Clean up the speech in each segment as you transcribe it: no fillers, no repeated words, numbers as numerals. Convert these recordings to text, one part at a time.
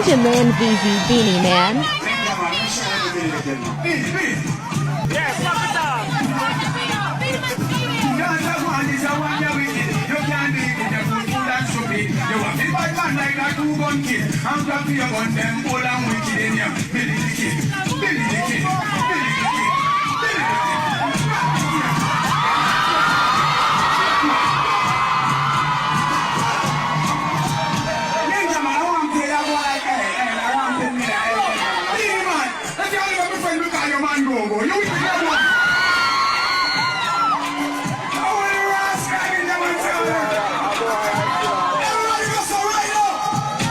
Ninja Man vs Beenie Man. I'm talking about them all and wicked in ya. Billy the Kid, Billy the Kid, Billy the Kid, Billy the Kid. Ninja man, I want to play that boy like I want to play that Beenie Man, let's go to my friend because your man go. You will be that one. I want to rascal Ninja man tell her. Everybody go so right up.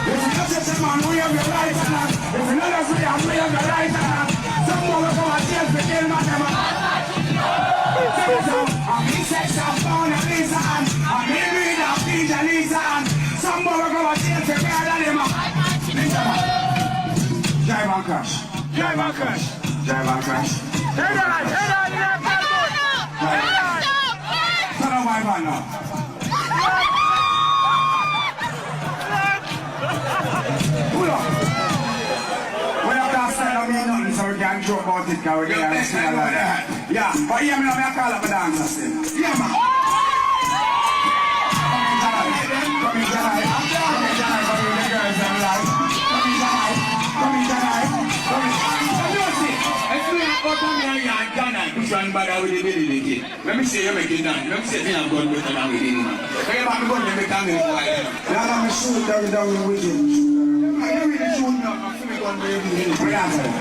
If you not just a man, we have your right hand. If you not just we have your right hand. Some more will come and change the game, man. I'm in sex, I'm found a Lisa and I'm in read of DJ Lisa and some more will come and change the game, man. Drive and crash. Drive and crash. Drive and crash. Head on, yeah, turn on my van now. Pull up. When I can't stand on me nothing, so we can't joke about it, because we can't say a lot. Yeah, but hear me now, I call up a dancer still. Yeah, man. Come in tonight. Come in tonight for you, the girls and like. Come in tonight. Come in tonight. Come in tonight. So you see, if you have got on here and Ghana, you shouldn't bother with the Billy the Kid. Let me see you make it done. Let me see if you have gone better than with him, man. If you have gone better than with him, now let me shoot down with him. I don't really shoot now. I'm feeling gone with him. What happened?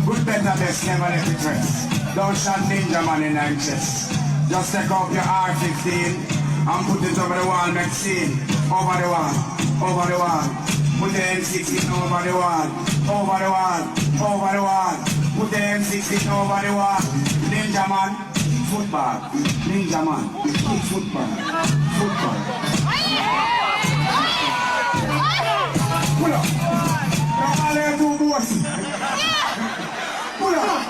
Good better best, never let it rest. Don't shot Ninja Man in your chest. Just take off your R15 and put it over the wall, make scene. Over the wall, over the wall. Put the M16 over the wall, over the wall, over the wall. Put the M16 over the wall. Ninja Man, football. Ninja Man, football. Football. Pull up. Come on, two boys. Pull up.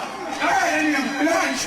All right, lunch.